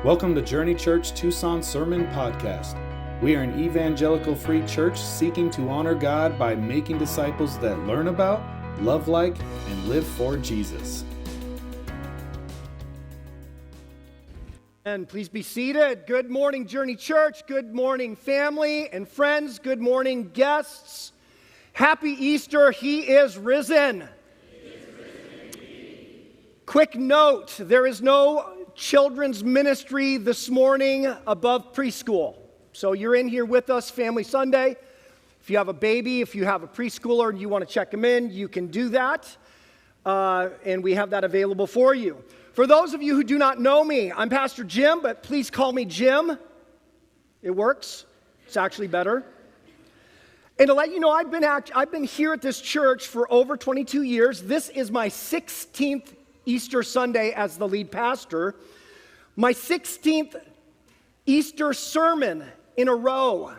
Welcome to Journey Church Tucson Sermon Podcast. We are an evangelical free church seeking to honor God by making disciples that learn about, love like, and live for Jesus. And please be seated. Good morning, Journey Church. Good morning, family and friends. Good morning, guests. Happy Easter. He is risen. Quick note, there is no children's ministry this morning above preschool. So you're in here with us, Family Sunday. If you have a baby, if you have a preschooler and you want to check them in, you can do that. And we have that available for you. For those of you who do not know me, I'm Pastor Jim, but please call me Jim. It works. It's actually better. And to let you know, I've been here at this church for over 22 years. This is my 16th Easter Sunday as the lead pastor. My 16th Easter sermon in a row.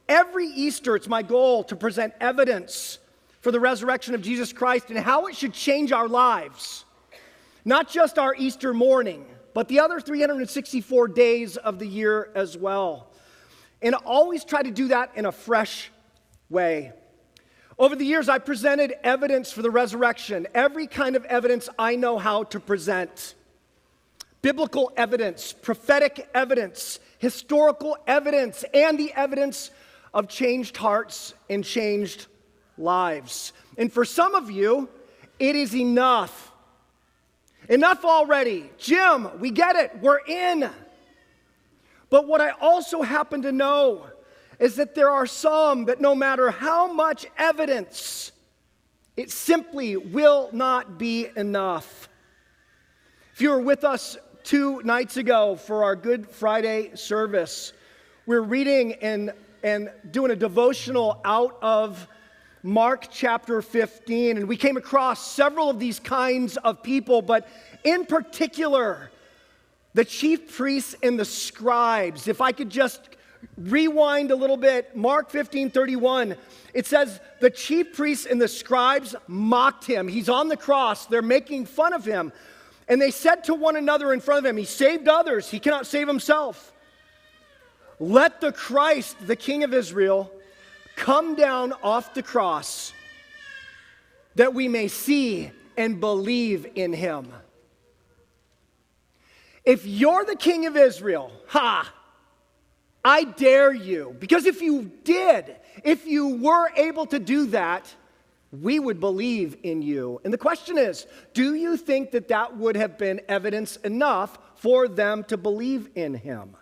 Every Easter, it's my goal to present evidence for the resurrection of Jesus Christ and how it should change our lives. Not just our Easter morning, but the other 364 days of the year as well. And I always try to do that in a fresh way. Over the years, I presented evidence for the resurrection, every kind of evidence I know how to present. Biblical evidence, prophetic evidence, historical evidence, and the evidence of changed hearts and changed lives. And for some of you, it is enough. Enough already. Jim, we get it. We're in. But what I also happen to know is that there are some that no matter how much evidence, it simply will not be enough. If you were with us 2 nights ago for our Good Friday service, we're reading and doing a devotional out of Mark chapter 15, and we came across several of these kinds of people, but in particular, the chief priests and the scribes. If I could just rewind a little bit, Mark 15:31, it says, the chief priests and the scribes mocked him. He's on the cross. They're making fun of him. And they said to one another in front of him, he saved others. He cannot save himself. Let the Christ, the King of Israel, come down off the cross that we may see and believe in him. If you're the King of Israel, I dare you, because if you did, if you were able to do that, we would believe in you. And the question is, do you think that that would have been evidence enough for them to believe in him?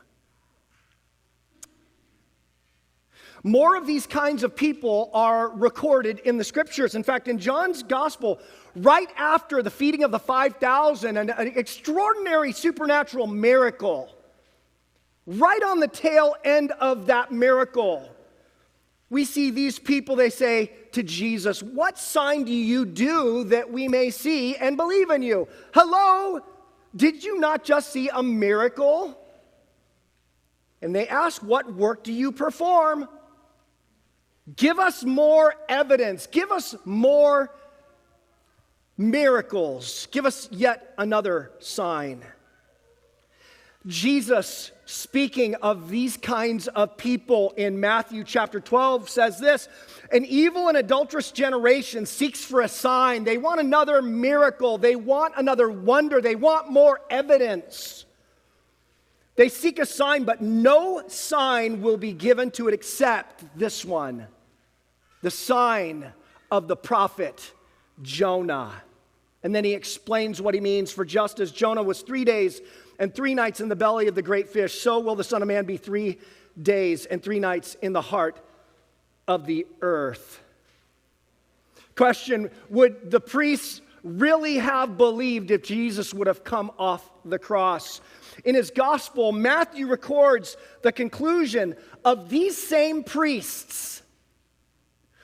More of these kinds of people are recorded in the scriptures. In fact, in John's gospel, right after the feeding of the 5,000, an extraordinary supernatural miracle, right on the tail end of that miracle, we see these people, they say to Jesus, what sign do you do that we may see and believe in you? Hello, did you not just see a miracle? And they ask, what work do you perform? Give us more evidence. Give us more miracles. Give us yet another sign. Jesus, speaking of these kinds of people in Matthew chapter 12, says this, an evil and adulterous generation seeks for a sign. They want another miracle. They want another wonder. They want more evidence. They seek a sign, but no sign will be given to it except this one, the sign of the prophet Jonah. And then he explains what he means. For just as Jonah was 3 days and 3 nights in the belly of the great fish, so will the Son of Man be 3 days and 3 nights in the heart of the earth. Question, would the priests really have believed if Jesus would have come off the cross? In his gospel, Matthew records the conclusion of these same priests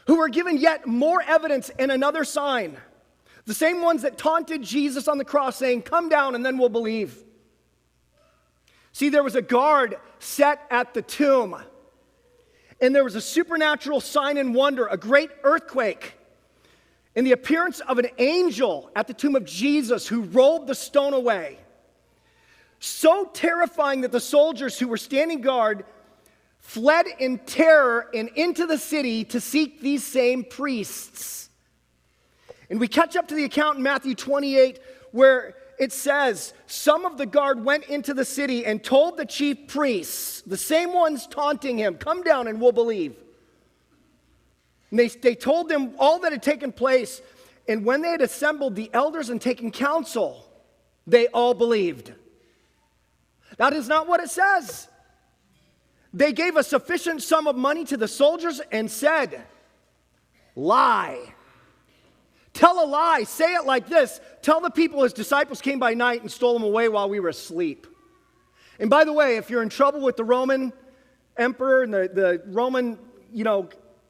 who were given yet more evidence and another sign. The same ones that taunted Jesus on the cross saying, come down and then we'll believe. See, there was a guard set at the tomb, and there was a supernatural sign and wonder, a great earthquake, and the appearance of an angel at the tomb of Jesus who rolled the stone away. so terrifying that the soldiers who were standing guard fled in terror and into the city to seek these same priests. And we catch up to the account in Matthew 28 where it says, some of the guard went into the city and told the chief priests, the same ones taunting him, come down and we'll believe. And they told them all that had taken place. And when they had assembled the elders and taken counsel, they all believed. That is not what it says. They gave a sufficient sum of money to the soldiers and said, lie. Tell a lie. Say it like this. Tell the people his disciples came by night and stole them away while we were asleep. And by the way, if you're in trouble with the Roman emperor and the Roman,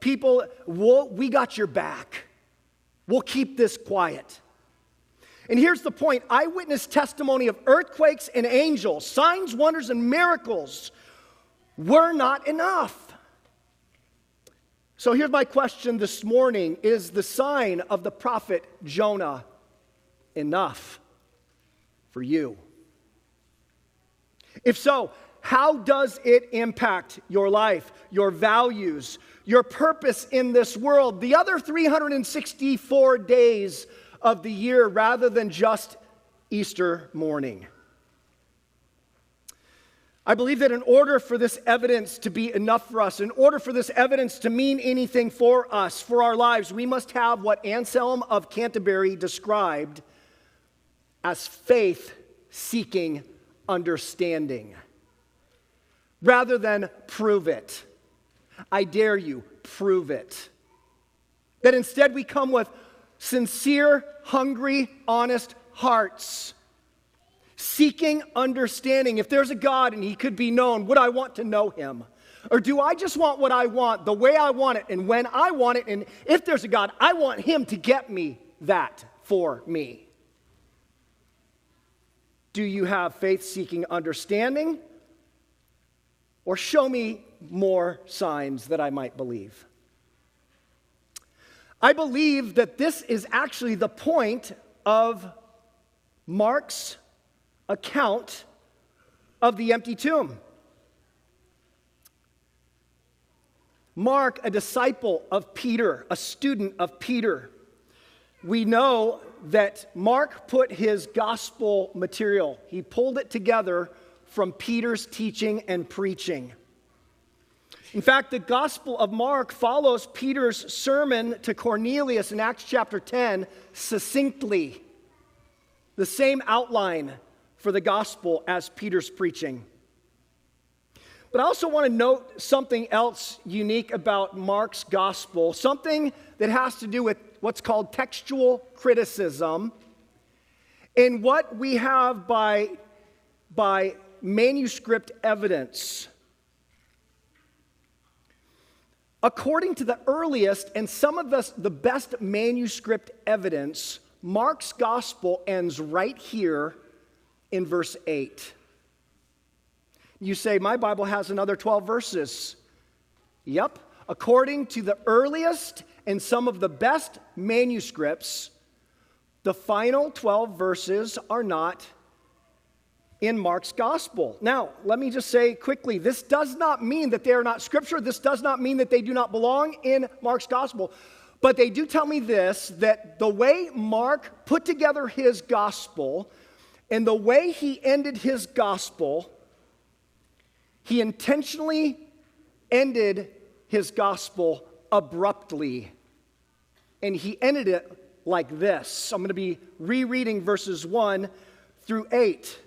people, we got your back. We'll keep this quiet. And here's the point. Eyewitness testimony of earthquakes and angels, signs, wonders, and miracles were not enough. So here's my question this morning. Is the sign of the prophet Jonah enough for you? If so, how does it impact your life, your values, your purpose in this world, the other 364 days of the year rather than just Easter morning? I believe that in order for this evidence to be enough for us, in order for this evidence to mean anything for us, for our lives, we must have what Anselm of Canterbury described as faith-seeking understanding, rather than prove it. I dare you, prove it. That instead we come with sincere, hungry, honest hearts, seeking understanding. If there's a God and he could be known, would I want to know him? Or do I just want what I want, the way I want it, and when I want it, and if there's a God, I want him to get me that for me? Do you have faith-seeking understanding? Or show me more signs that I might believe? I believe that this is actually the point of Mark's account of the empty tomb. Mark, a disciple of Peter, a student of Peter. We know that Mark put his gospel material, he pulled it together from Peter's teaching and preaching. In fact, the Gospel of Mark follows Peter's sermon to Cornelius in Acts chapter 10 succinctly. The same outline for the gospel as Peter's preaching. But I also want to note something else unique about Mark's gospel, something that has to do with what's called textual criticism, and what we have by manuscript evidence. According to the earliest and some of the best manuscript evidence, Mark's gospel ends right here in verse 8. You say, my Bible has another 12 verses. Yep. According to the earliest and some of the best manuscripts, the final 12 verses are not in Mark's gospel. Now, let me just say quickly, this does not mean that they are not scripture. This does not mean that they do not belong in Mark's gospel. But they do tell me this, that the way Mark put together his gospel and the way he ended his gospel, he intentionally ended his gospel abruptly. And he ended it like this. I'm going to be rereading verses 1 through 8.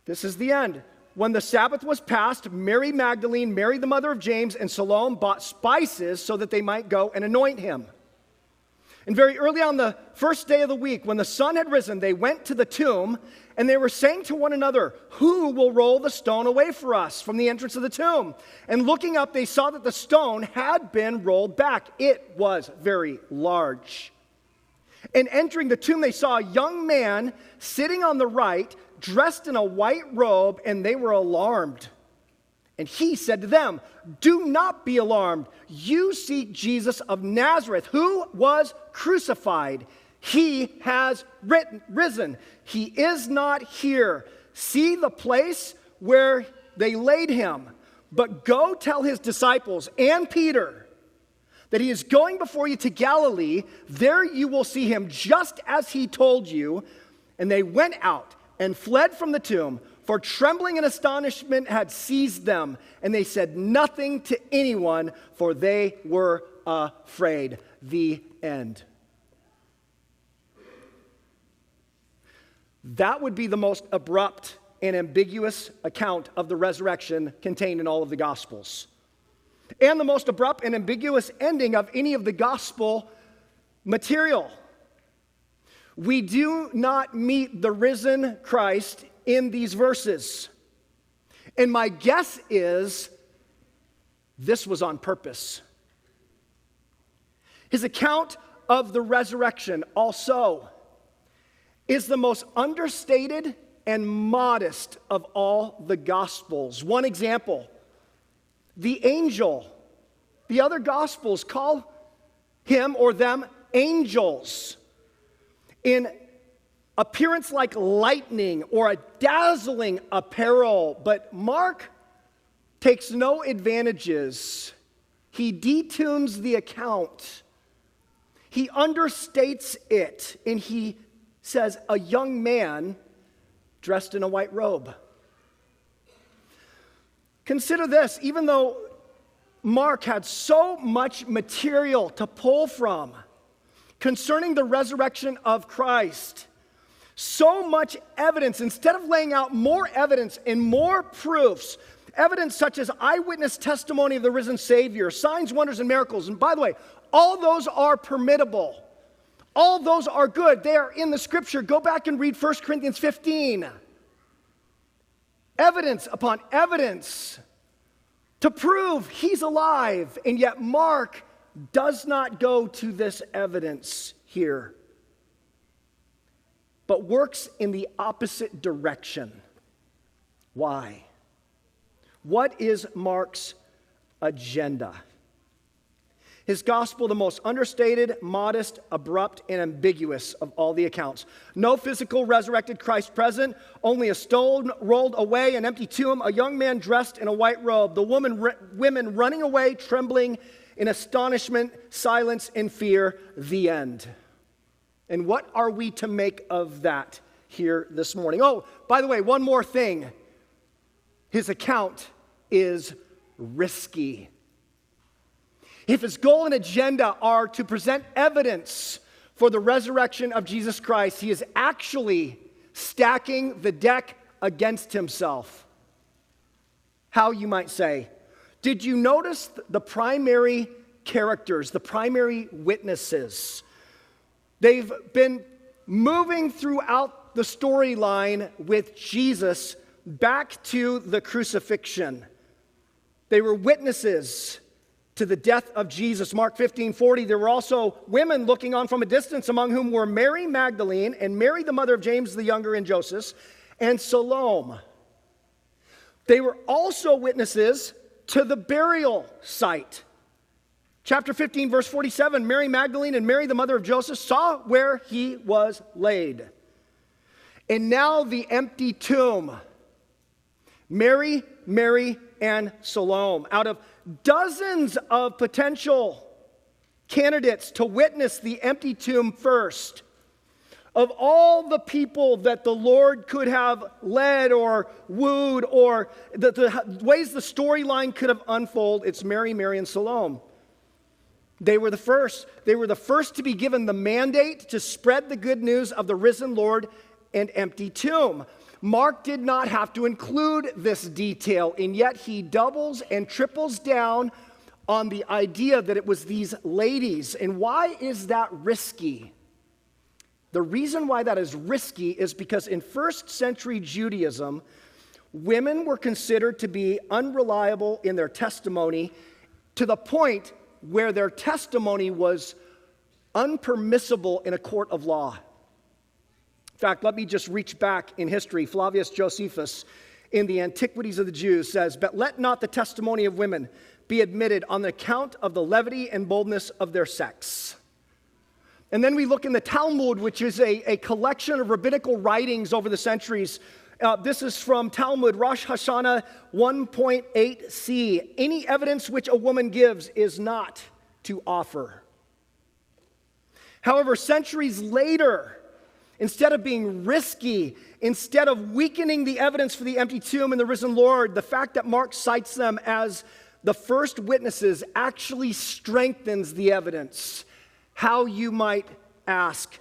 This is the end. When the Sabbath was passed, Mary Magdalene, Mary the mother of James, and Salome bought spices so that they might go and anoint him. And very early on the first day of the week, when the sun had risen, they went to the tomb, and they were saying to one another, who will roll the stone away for us from the entrance of the tomb? And looking up, they saw that the stone had been rolled back. It was very large. And entering the tomb, they saw a young man sitting on the right, dressed in a white robe, and they were alarmed. And he said to them, do not be alarmed. You seek Jesus of Nazareth, who was crucified. He has risen. He is not here. See the place where they laid him. But go tell his disciples and Peter that he is going before you to Galilee. There you will see him just as he told you. And they went out and fled from the tomb, for trembling and astonishment had seized them. And they said nothing to anyone, for they were afraid. The end. That would be the most abrupt and ambiguous account of the resurrection contained in all of the Gospels. And the most abrupt and ambiguous ending of any of the Gospel material. We do not meet the risen Christ in these verses. And my guess is this was on purpose. His account of the resurrection also is the most understated and modest of all the Gospels. One example, the angel. The other Gospels call him or them angels. In appearance like lightning or a dazzling apparel, but Mark takes no advantages. He detunes the account. He understates it, and he says, a young man dressed in a white robe. Consider this, even though Mark had so much material to pull from concerning the resurrection of Christ, so much evidence, instead of laying out more evidence and more proofs, evidence such as eyewitness testimony of the risen Savior, signs, wonders, and miracles, and by the way, all those are permittable. All those are good. They are in the Scripture. Go back and read 1 Corinthians 15. Evidence upon evidence to prove he's alive, and yet Mark does not go to this evidence here, but works in the opposite direction. Why? What is Mark's agenda? His gospel, the most understated, modest, abrupt, and ambiguous of all the accounts. No physical resurrected Christ present, only a stone rolled away, an empty tomb, a young man dressed in a white robe, the women running away, trembling in astonishment, silence, and fear, the end. And what are we to make of that here this morning? Oh, by the way, one more thing. His account is risky. If his goal and agenda are to present evidence for the resurrection of Jesus Christ, he is actually stacking the deck against himself. How, you might say? Did you notice the primary characters, the primary witnesses? They've been moving throughout the storyline with Jesus back to the crucifixion. They were witnesses to the death of Jesus. Mark 15:40, there were also women looking on from a distance, among whom were Mary Magdalene and Mary, the mother of James the younger and Joseph, and Salome. They were also witnesses to the burial site. Chapter 15, verse 47, Mary Magdalene and Mary, the mother of Joseph, saw where he was laid. And now the empty tomb. Mary, and Salome. Out of dozens of potential candidates to witness the empty tomb first, of all the people that the Lord could have led or wooed or the ways the storyline could have unfolded, it's Mary, and Salome. They were the first. They were the first to be given the mandate to spread the good news of the risen Lord and empty tomb. Mark did not have to include this detail, and yet he doubles and triples down on the idea that it was these ladies. And why is that risky? The reason why that is risky is because in first century Judaism, women were considered to be unreliable in their testimony to the point where their testimony was unpermissible in a court of law. In fact, let me just reach back in history. Flavius Josephus, in the Antiquities of the Jews, says, "But let not the testimony of women be admitted on the account of the levity and boldness of their sex." And then we look in the Talmud, which is a collection of rabbinical writings over the centuries. This is from Talmud, Rosh Hashanah 1.8c. Any evidence which a woman gives is not to offer. However, centuries later, instead of being risky, instead of weakening the evidence for the empty tomb and the risen Lord, the fact that Mark cites them as the first witnesses actually strengthens the evidence. How, you might ask?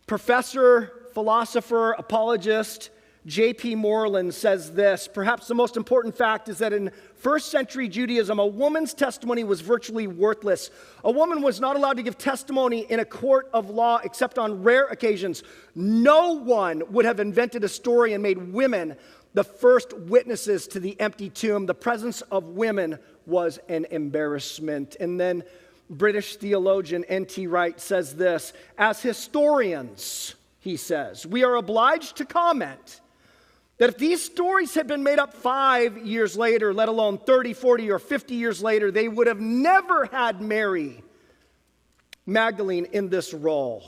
Professor, philosopher, apologist J.P. Moreland says this: perhaps the most important fact is that in first century Judaism, a woman's testimony was virtually worthless. A woman was not allowed to give testimony in a court of law except on rare occasions. No one would have invented a story and made women the first witnesses to the empty tomb. The presence of women was an embarrassment. And then British theologian N.T. Wright says this: as historians, he says, we are obliged to comment that if these stories had been made up 5 years later, let alone 30, 40, or 50 years later, they would have never had Mary Magdalene in this role.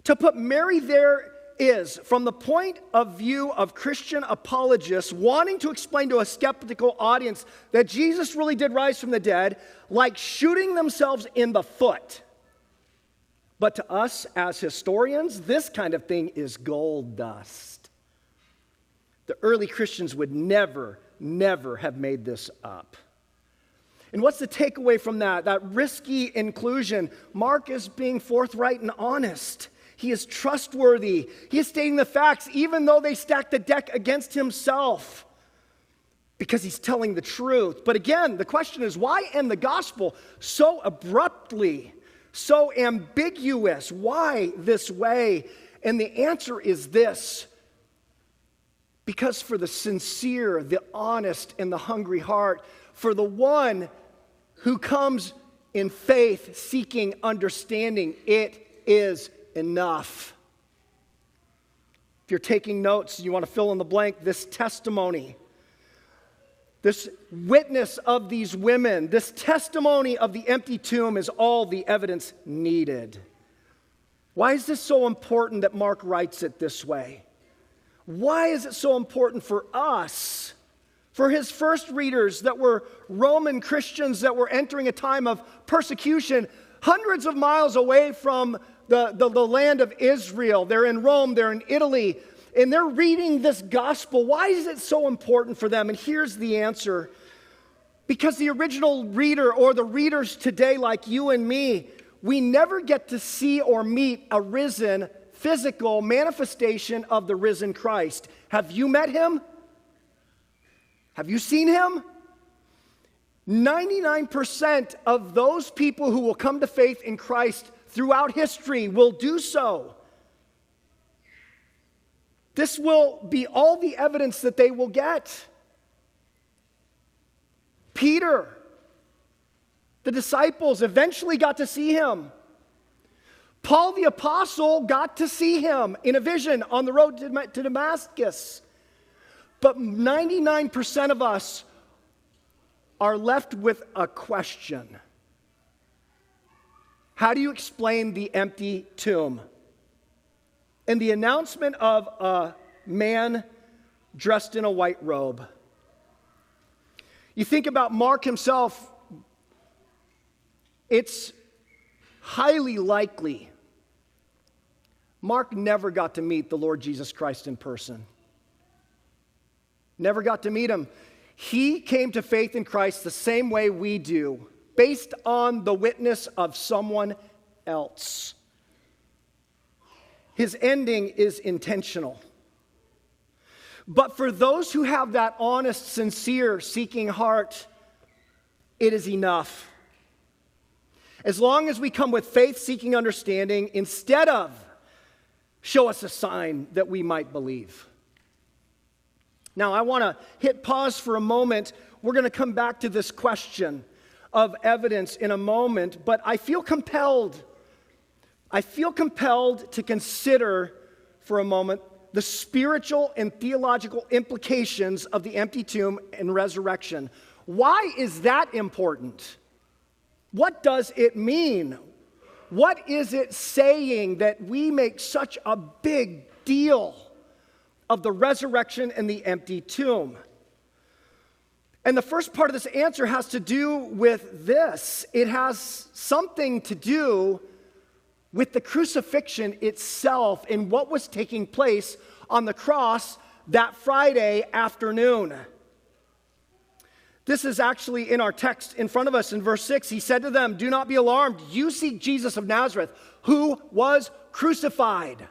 To put Mary there is, from the point of view of Christian apologists wanting to explain to a skeptical audience that Jesus really did rise from the dead, like shooting themselves in the foot. But to us as historians, this kind of thing is gold dust. The early Christians would never have made this up. And what's the takeaway from that risky inclusion? Mark is being forthright and honest. He is trustworthy. He is stating the facts, even though they stack the deck against himself, because he's telling the truth. But again, the question is, why end the gospel so abruptly, so ambiguous? Why this way? And the answer is this: because for the sincere, the honest, and the hungry heart, for the one who comes in faith seeking understanding, it is enough. If you're taking notes, you want to fill in the blank, this testimony, this witness of these women, this testimony of the empty tomb is all the evidence needed. Why is this so important that Mark writes it this way? Why is it so important for us, for his first readers that were Roman Christians that were entering a time of persecution hundreds of miles away from the land of Israel? They're in Rome, they're in Italy, and they're reading this gospel. Why is it so important for them? And here's the answer. Because the original reader, or the readers today like you and me, we never get to see or meet a risen physical manifestation of the risen Christ. Have you met him? Have you seen him? 99% of those people who will come to faith in Christ throughout history will do so. This will be all the evidence that they will get. Peter, the disciples, eventually got to see him. Paul the apostle got to see him in a vision on the road to Damascus. But 99% of us are left with a question. How do you explain the empty tomb? And the announcement of a man dressed in a white robe. You think about Mark himself, it's highly likely Mark never got to meet the Lord Jesus Christ in person. Never got to meet him. He came to faith in Christ the same way we do, based on the witness of someone else. His ending is intentional. But for those who have that honest, sincere, seeking heart, it is enough. As long as we come with faith, seeking understanding, instead of show us a sign that we might believe. Now, I want to hit pause for a moment. We're going to come back to this question of evidence in a moment, but I feel compelled to consider for a moment the spiritual and theological implications of the empty tomb and resurrection. Why is that important? What does it mean? What is it saying that we make such a big deal of the resurrection and the empty tomb? And the first part of this answer has to do with this. It has something to do with the crucifixion itself and what was taking place on the cross that Friday afternoon. This is actually in our text in front of us in verse 6. He said to them, "Do not be alarmed. You seek Jesus of Nazareth, who was crucified."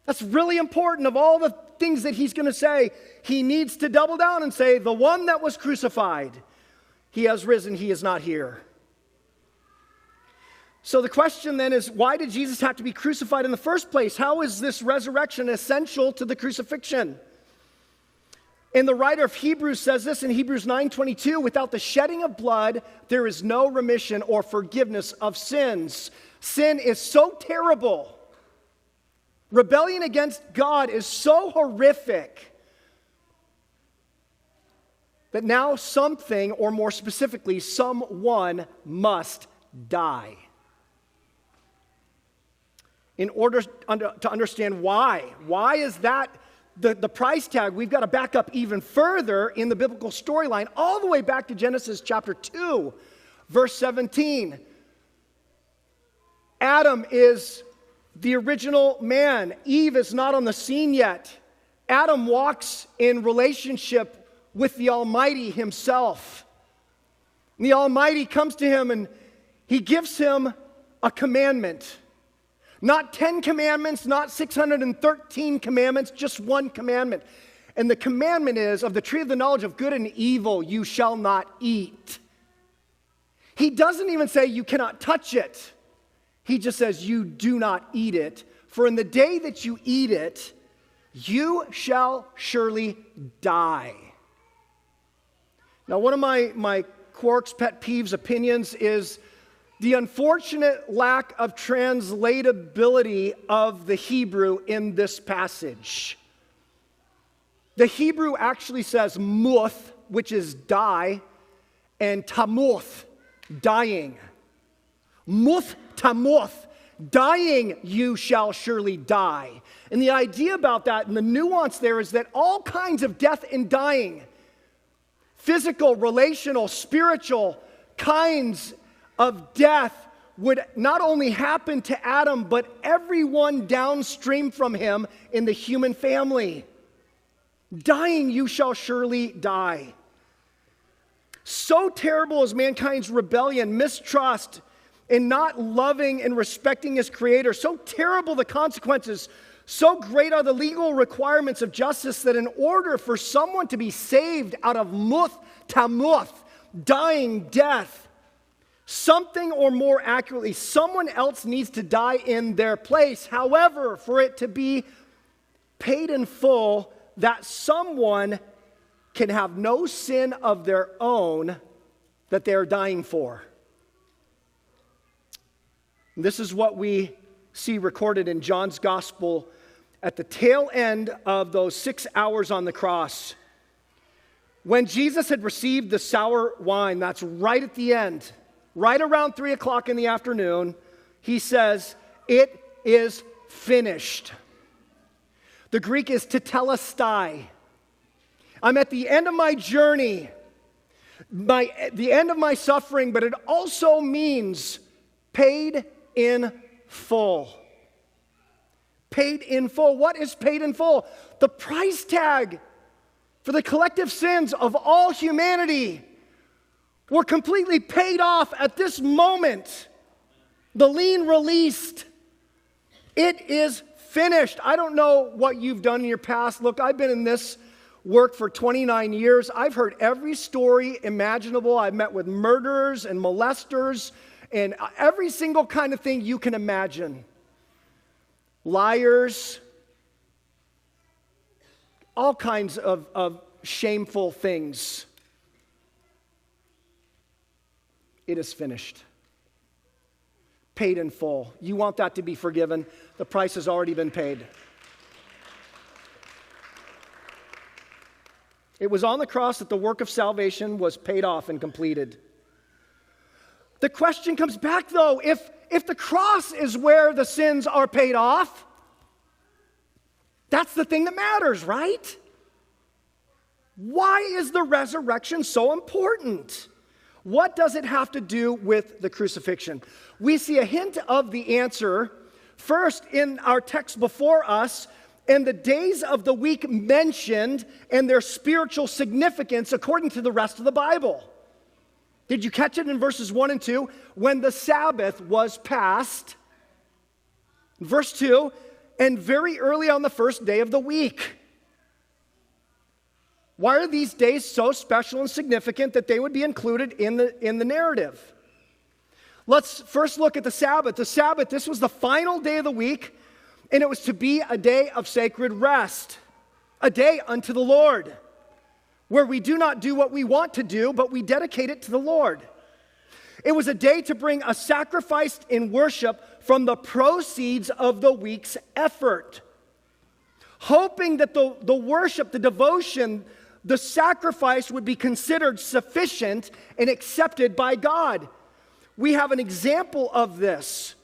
That's really important. Of all the things that he's going to say, he needs to double down and say, the one that was crucified, he has risen, he is not here. So the question then is, why did Jesus have to be crucified in the first place? How is this resurrection essential to the crucifixion? And the writer of Hebrews says this in Hebrews 9:22, "Without the shedding of blood, there is no remission or forgiveness of sins." Sin is so terrible. Rebellion against God is so horrific that now something, or more specifically, someone must die. In order to understand why is that the price tag? We've got to back up even further in the biblical storyline, all the way back to Genesis chapter 2, verse 17. Adam is the original man. Eve is not on the scene yet. Adam walks in relationship with the Almighty himself. And the Almighty comes to him and he gives him a commandment. Not 10 commandments, not 613 commandments, just one commandment. And the commandment is, of the tree of the knowledge of good and evil, you shall not eat. He doesn't even say you cannot touch it. He just says you do not eat it. For in the day that you eat it, you shall surely die. Now, one of my quirks, pet peeves, opinions is the unfortunate lack of translatability of the Hebrew in this passage. The Hebrew actually says muth, which is die, and tamuth, dying. Muth tamuth, dying you shall surely die. And the idea about that and the nuance there is that all kinds of death and dying, physical, relational, spiritual kinds of death would not only happen to Adam, but everyone downstream from him in the human family. Dying, you shall surely die. So terrible is mankind's rebellion, mistrust, and not loving and respecting his creator. So terrible the consequences. So great are the legal requirements of justice that in order for someone to be saved out of muth tamuth, dying, death, something, or more accurately, someone else needs to die in their place. However, for it to be paid in full, that someone can have no sin of their own that they are dying for. This is what we see recorded in John's gospel at the tail end of those 6 hours on the cross. When Jesus had received the sour wine, that's right at the end, right around 3 o'clock in the afternoon, he says, "It is finished." The Greek is tetelestai. I'm at the end of my journey, the end of my suffering, but it also means paid in full. Paid in full. What is paid in full? The price tag for the collective sins of all humanity were completely paid off at this moment. The lien released. It is finished. I don't know what you've done in your past. Look, I've been in this work for 29 years. I've heard every story imaginable. I've met with murderers and molesters and every single kind of thing you can imagine. Liars. All kinds of shameful things. It is finished. Paid in full. You want that to be forgiven? The price has already been paid. It was on the cross that the work of salvation was paid off and completed. The question comes back, though, if the cross is where the sins are paid off, that's the thing that matters, right? Why is the resurrection so important? What does it have to do with the crucifixion? We see a hint of the answer first in our text before us, and the days of the week mentioned and their spiritual significance according to the rest of the Bible. Did you catch it in verses 1 and 2? When the Sabbath was passed, verse 2, and very early on the first day of the week. Why are these days so special and significant that they would be included in the narrative? Let's first look at the Sabbath. The Sabbath, this was the final day of the week, and it was to be a day of sacred rest, a day unto the Lord, where we do not do what we want to do, but we dedicate it to the Lord. It was a day to bring a sacrifice in worship from the proceeds of the week's effort, hoping that the worship, the devotion, the sacrifice would be considered sufficient and accepted by God. We have an example of this.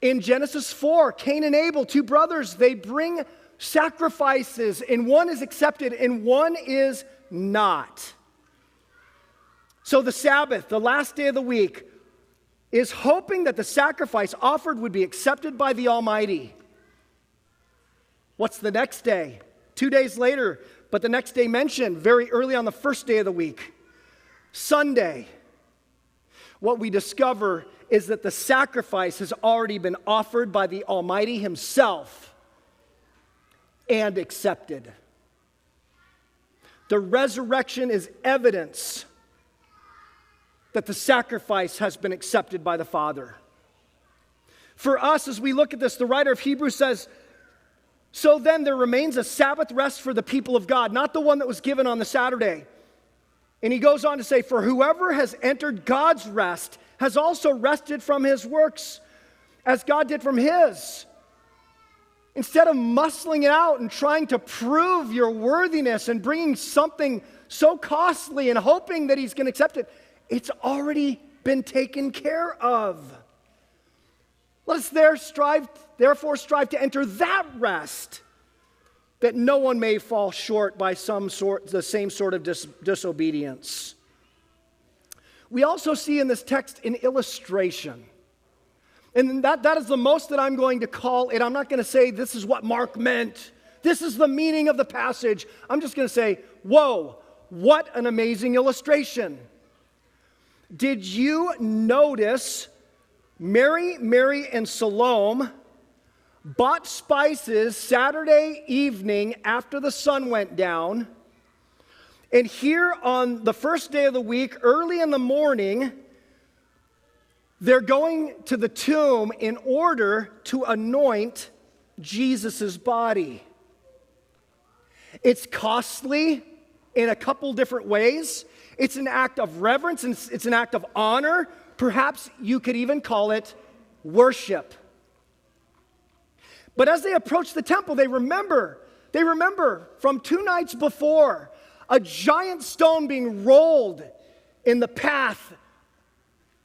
In Genesis 4, Cain and Abel, two brothers, they bring sacrifices, and one is accepted and one is not. So the Sabbath, the last day of the week, is hoping that the sacrifice offered would be accepted by the Almighty. What's the next day? 2 days later, but the next day mentioned very early on the first day of the week, Sunday. What we discover is that the sacrifice has already been offered by the Almighty Himself and accepted. The resurrection is evidence that the sacrifice has been accepted by the Father. For us, as we look at this, the writer of Hebrews says, so then there remains a Sabbath rest for the people of God, not the one that was given on the Saturday. And he goes on to say, for whoever has entered God's rest has also rested from his works as God did from his. Instead of muscling it out and trying to prove your worthiness and bringing something so costly and hoping that He's going to accept it, it's already been taken care of. Let us therefore strive to enter that rest, that no one may fall short by the same sort of disobedience. We also see in this text an illustration. And that is the most that I'm going to call it. I'm not going to say this is what Mark meant. This is the meaning of the passage. I'm just going to say, whoa, what an amazing illustration. Did you notice Mary, and Salome bought spices Saturday evening after the sun went down, and here on the first day of the week, early in the morning, they're going to the tomb in order to anoint Jesus' body. It's costly in a couple different ways. It's an act of reverence, and it's an act of honor. Perhaps you could even call it worship. But as they approach the temple, they remember from 2 nights before, a giant stone being rolled in the path,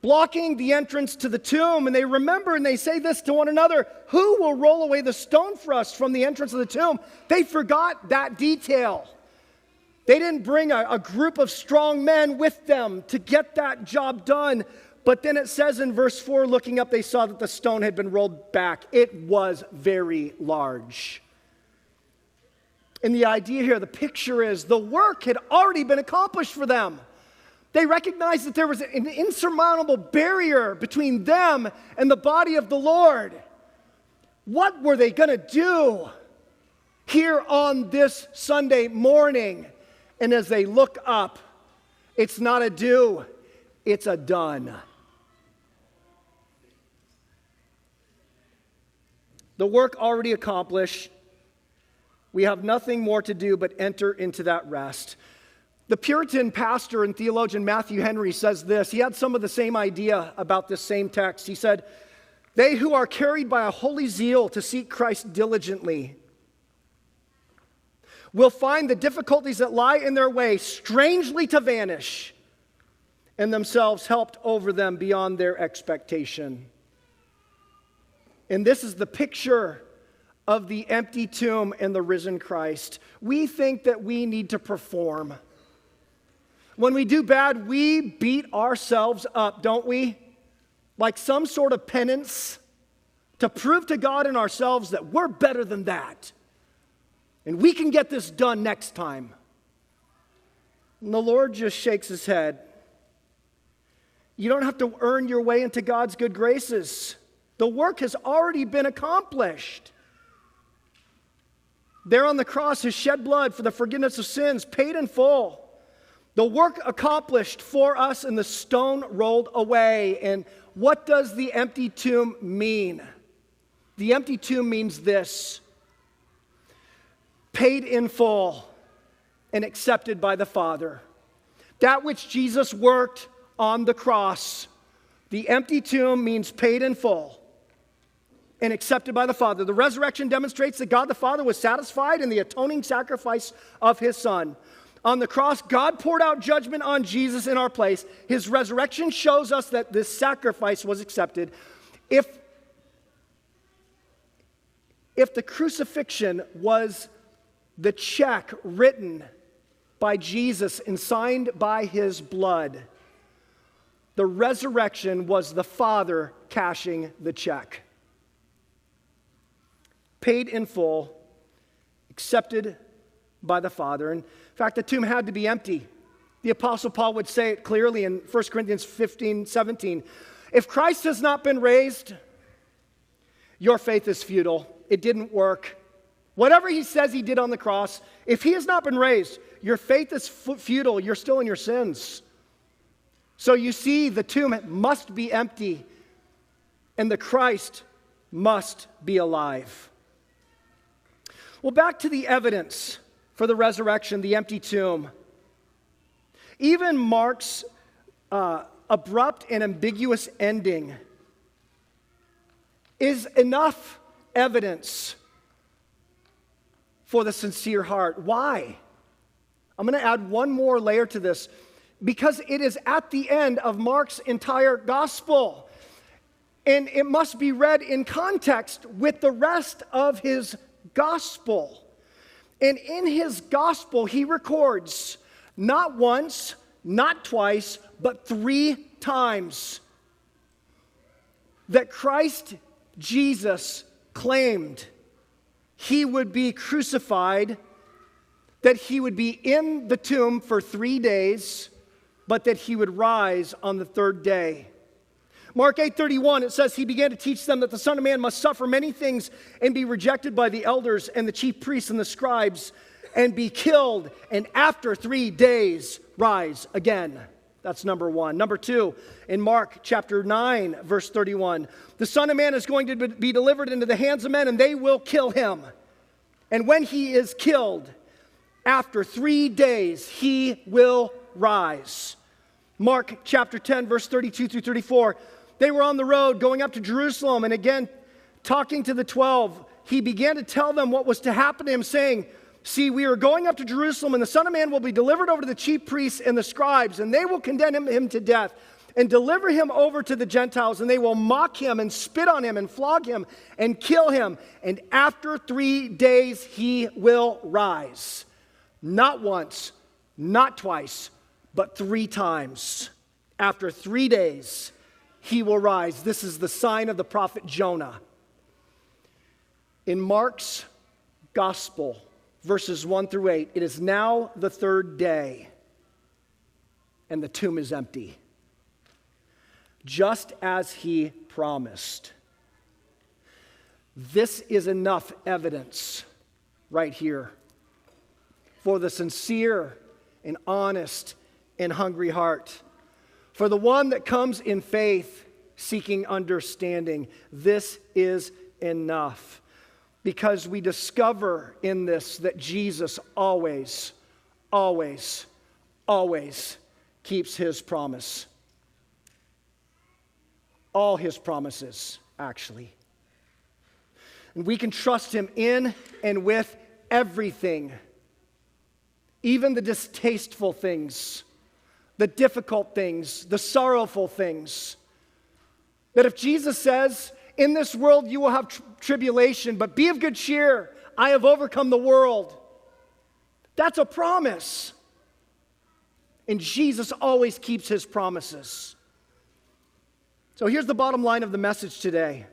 blocking the entrance to the tomb. And they remember and they say this to one another, who will roll away the stone for us from the entrance of the tomb? They forgot that detail. They didn't bring a group of strong men with them to get that job done. But then it says in verse 4, looking up, they saw that the stone had been rolled back. It was very large. And the idea here, the picture is, the work had already been accomplished for them. They recognized that there was an insurmountable barrier between them and the body of the Lord. What were they going to do here on this Sunday morning? And as they look up, it's not a do, it's a done. The work already accomplished. We have nothing more to do but enter into that rest. The Puritan pastor and theologian Matthew Henry says this. He had some of the same idea about this same text. He said, they who are carried by a holy zeal to seek Christ diligently will find the difficulties that lie in their way strangely to vanish and themselves helped over them beyond their expectation. And this is the picture of the empty tomb and the risen Christ. We think that we need to perform. When we do bad, we beat ourselves up, don't we? Like some sort of penance to prove to God and ourselves that we're better than that. And we can get this done next time. And the Lord just shakes his head. You don't have to earn your way into God's good graces. The work has already been accomplished. There on the cross, his shed blood for the forgiveness of sins, paid in full. The work accomplished for us and the stone rolled away. And what does the empty tomb mean? The empty tomb means this: paid in full and accepted by the Father. That which Jesus worked on the cross, the empty tomb means paid in full and accepted by the Father. The resurrection demonstrates that God the Father was satisfied in the atoning sacrifice of his Son. On the cross, God poured out judgment on Jesus in our place. His resurrection shows us that this sacrifice was accepted. If the crucifixion was the check written by Jesus and signed by his blood, the resurrection was the Father cashing the check. Paid in full, accepted by the Father. In fact, the tomb had to be empty. The Apostle Paul would say it clearly in 1 Corinthians 15:17. If Christ has not been raised, your faith is futile. It didn't work. Whatever he says he did on the cross, if he has not been raised, your faith is futile. You're still in your sins. So you see, the tomb must be empty, and the Christ must be alive. Well, back to the evidence for the resurrection, the empty tomb. Even Mark's abrupt and ambiguous ending is enough evidence for the sincere heart. Why? I'm going to add one more layer to this, because it is at the end of Mark's entire gospel, and it must be read in context with the rest of his gospel. And in his gospel, he records not once, not twice, but 3 times that Christ Jesus claimed he would be crucified, that he would be in the tomb for 3 days, but that he would rise on the 3rd day. Mark 8:31, it says, he began to teach them that the Son of Man must suffer many things and be rejected by the elders and the chief priests and the scribes and be killed, and after 3 days rise again. That's number one. Number two, in Mark chapter 9, verse 31, the Son of Man is going to be delivered into the hands of men, and they will kill him. And when he is killed, after 3 days, he will rise. Mark chapter 10, verse 32 through 34, they were on the road going up to Jerusalem, and again, talking to the 12, he began to tell them what was to happen to him, saying, see, we are going up to Jerusalem, and the Son of Man will be delivered over to the chief priests and the scribes, and they will condemn him to death and deliver him over to the Gentiles, and they will mock him and spit on him and flog him and kill him. And after 3 days, he will rise. Not once, not twice, but 3 times. After 3 days, he will rise. This is the sign of the prophet Jonah. In Mark's gospel, verses 1 through 8, it is now the 3rd day, and the tomb is empty, just as he promised. This is enough evidence right here for the sincere and honest and hungry heart. For the one that comes in faith, seeking understanding, this is enough. Because we discover in this that Jesus always, always, always keeps his promise. All his promises, actually. And we can trust him in and with everything, even the distasteful things the difficult things, the sorrowful things. That if Jesus says, in this world you will have tribulation, but be of good cheer, I have overcome the world. That's a promise. And Jesus always keeps his promises. So here's the bottom line of the message today.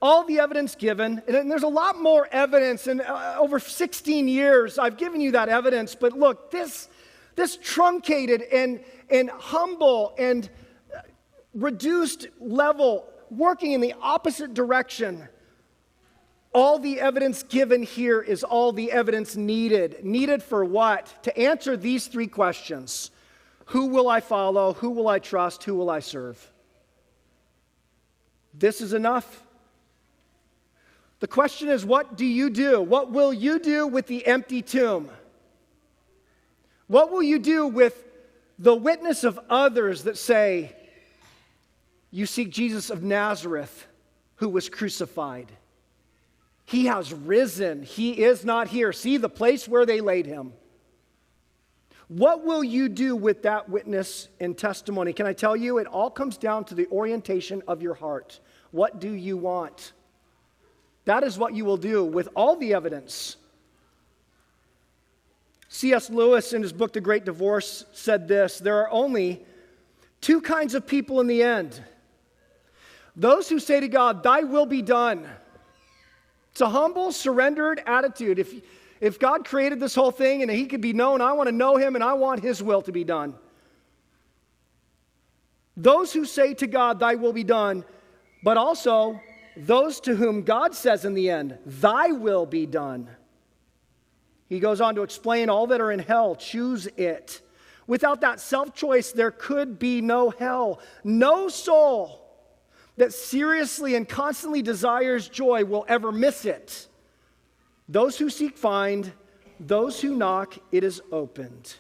All the evidence given, and there's a lot more evidence, and over 16 years I've given you that evidence, but look, this truncated and humble and reduced level, working in the opposite direction, all the evidence given here is all the evidence needed. Needed for what? To answer these three questions. Who will I follow? Who will I trust? Who will I serve? This is enough. The question is, what do you do? What will you do with the empty tomb? What will you do with the witness of others that say, you seek Jesus of Nazareth who was crucified? He has risen. He is not here. See the place where they laid him. What will you do with that witness and testimony? Can I tell you, it all comes down to the orientation of your heart. What do you want? That is what you will do with all the evidence. C.S. Lewis, in his book, The Great Divorce, said this: there are only two kinds of people in the end. Those who say to God, thy will be done. It's a humble, surrendered attitude. If God created this whole thing and he could be known, I want to know him and I want his will to be done. Those who say to God, thy will be done, but also those to whom God says in the end, thy will be done. He goes on to explain all that are in hell, choose it. Without that self-choice, there could be no hell. No soul that seriously and constantly desires joy will ever miss it. Those who seek find, those who knock, it is opened.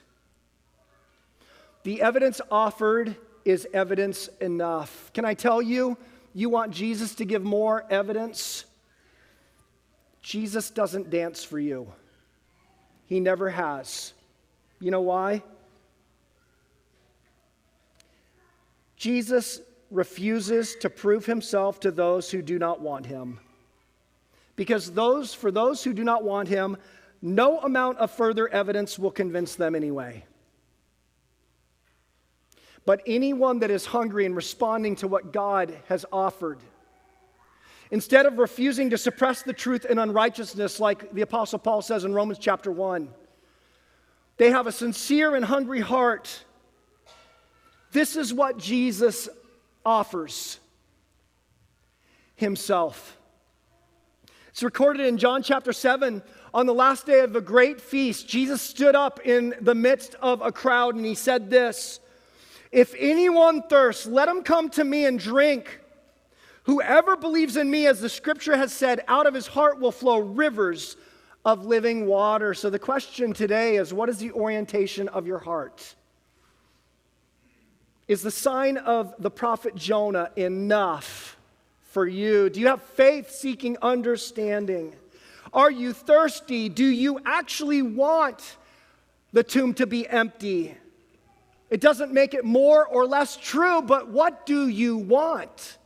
The evidence offered is evidence enough. Can I tell you, you want Jesus to give more evidence? Jesus doesn't dance for you. He never has. You know why? Jesus refuses to prove himself to those who do not want him. Because for those who do not want him, no amount of further evidence will convince them anyway. But anyone that is hungry and responding to what God has offered, instead of refusing to suppress the truth in unrighteousness, like the Apostle Paul says in Romans chapter 1, they have a sincere and hungry heart. This is what Jesus offers himself. It's recorded in John chapter 7. On the last day of a great feast, Jesus stood up in the midst of a crowd and he said this: if anyone thirsts, let him come to me and drink. Whoever believes in me, as the scripture has said, out of his heart will flow rivers of living water. So the question today is, what is the orientation of your heart? Is the sign of the prophet Jonah enough for you? Do you have faith seeking understanding? Are you thirsty? Do you actually want the tomb to be empty? It doesn't make it more or less true, but what do you want?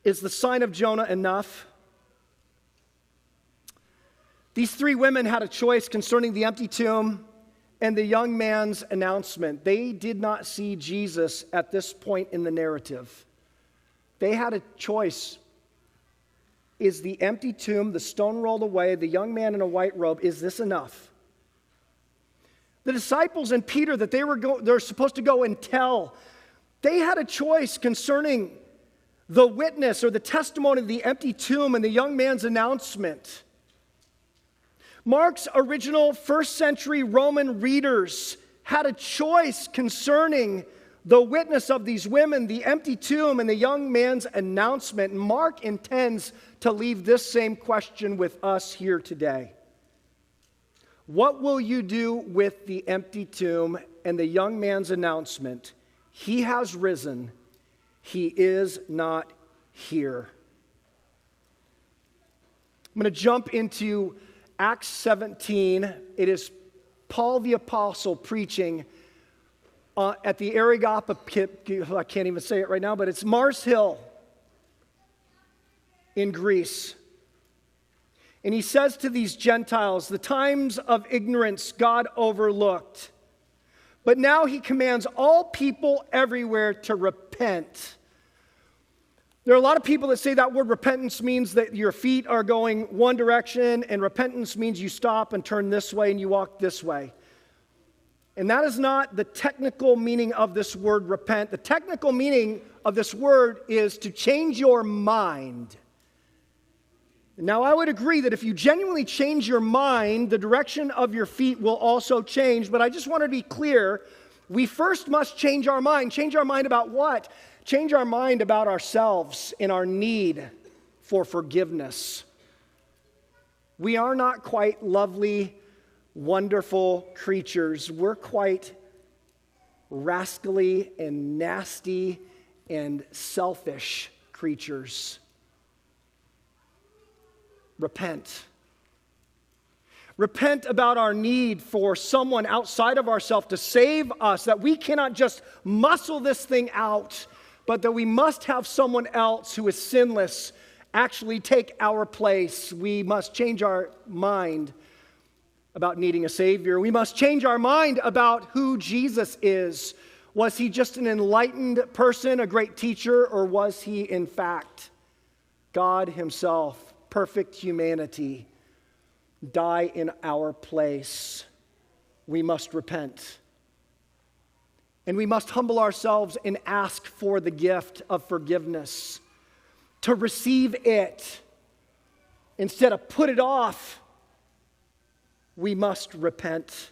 Is the sign of Jonah enough? These three women had a choice concerning the empty tomb and the young man's announcement. They did not see Jesus at this point in the narrative. They had a choice. Is the empty tomb, the stone rolled away, the young man in a white robe, is this enough? The disciples and Peter that they're supposed to go and tell, they had a choice concerning the witness or the testimony of the empty tomb and the young man's announcement. Mark's original first century Roman readers had a choice concerning the witness of these women, the empty tomb, and the young man's announcement. And Mark intends to leave this same question with us here today. What will you do with the empty tomb and the young man's announcement? He has risen. He is not here. I'm going to jump into Acts 17. It is Paul the Apostle preaching at the Areopagus, I can't even say it right now, but it's Mars Hill in Greece. And he says to these Gentiles, the times of ignorance God overlooked, but now he commands all people everywhere to repent. There are a lot of people that say that word repentance means that your feet are going one direction, and repentance means you stop and turn this way and you walk this way. And that is not the technical meaning of this word repent. The technical meaning of this word is to change your mind. Now, I would agree that if you genuinely change your mind, the direction of your feet will also change. But I just want to be clear, we first must change our mind. Change our mind about what? Change our mind about ourselves and our need for forgiveness. We are not quite lovely, wonderful creatures. We're quite rascally and nasty and selfish creatures. Repent. Repent about our need for someone outside of ourselves to save us, that we cannot just muscle this thing out, but that we must have someone else who is sinless actually take our place. We must change our mind about needing a Savior. We must change our mind about who Jesus is. Was he just an enlightened person, a great teacher, or was he in fact God himself, perfect humanity, die in our place? We must repent. And we must humble ourselves and ask for the gift of forgiveness, to receive it instead of put it off. We must repent.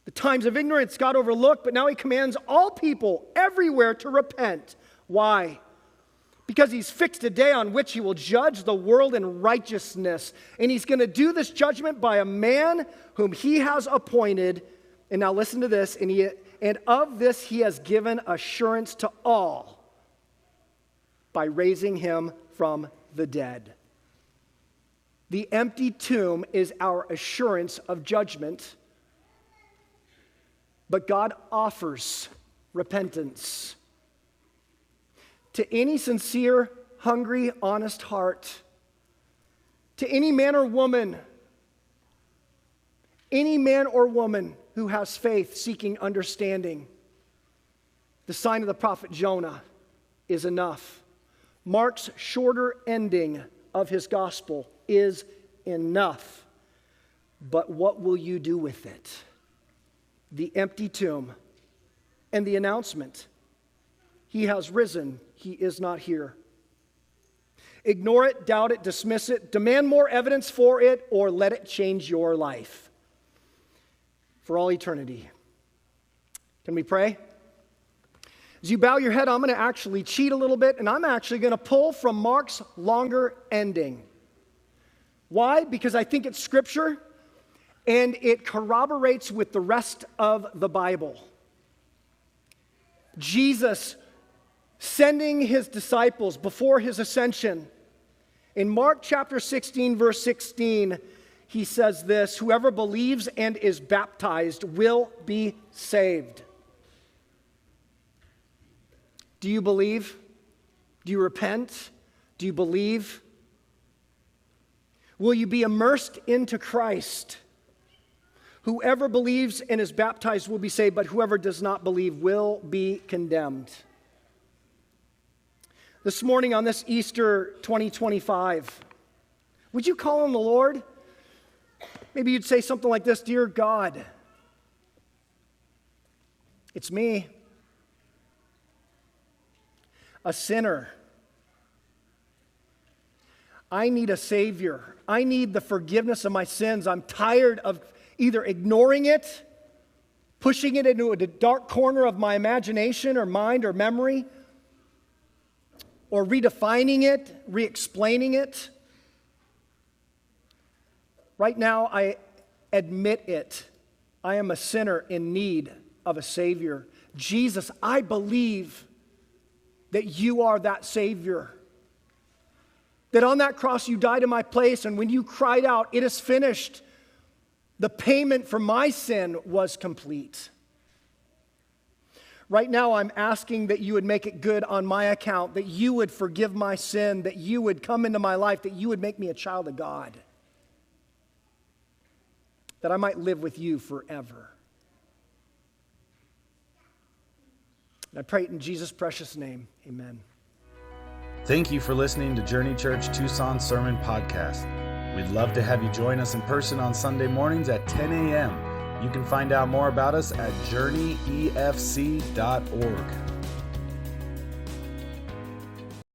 The times of ignorance God overlooked, but now he commands all people everywhere to repent. Why? Because he's fixed a day on which he will judge the world in righteousness. And he's going to do this judgment by a man whom he has appointed. And now listen to this. And of this he has given assurance to all by raising him from the dead. The empty tomb is our assurance of judgment, but God offers repentance to any sincere, hungry, honest heart, to any man or woman who has faith seeking understanding. The sign of the prophet Jonah is enough. Mark's shorter ending of his gospel is enough. But what will you do with it? The empty tomb and the announcement, he has risen, he is not here. Ignore it, doubt it, dismiss it, demand more evidence for it, or let it change your life for all eternity. Can we pray? As you bow your head, I'm going to actually cheat a little bit, and I'm actually going to pull from Mark's longer ending. Why? Because I think it's scripture, and it corroborates with the rest of the Bible. Jesus sending his disciples before his ascension. In Mark chapter 16, verse 16, he says this: whoever believes and is baptized will be saved. Do you believe? Do you repent? Do you believe? Will you be immersed into Christ? Whoever believes and is baptized will be saved, but whoever does not believe will be condemned. This morning on this Easter 2025, would you call on the Lord? Maybe you'd say something like this: Dear God, it's me, a sinner. I need a Savior. I need the forgiveness of my sins. I'm tired of either ignoring it, pushing it into a dark corner of my imagination or mind or memory, or redefining it, re-explaining it. Right now, I admit it. I am a sinner in need of a Savior. Jesus, I believe that you are that Savior. That on that cross you died in my place, and when you cried out, "It is finished," The payment for my sin was complete. Right now, I'm asking that you would make it good on my account, that you would forgive my sin, that you would come into my life, that you would make me a child of God, that I might live with you forever. And I pray it in Jesus' precious name. Amen. Thank you for listening to Journey Church Tucson Sermon Podcast. We'd love to have you join us in person on Sunday mornings at 10 a.m. You can find out more about us at journeyefc.org.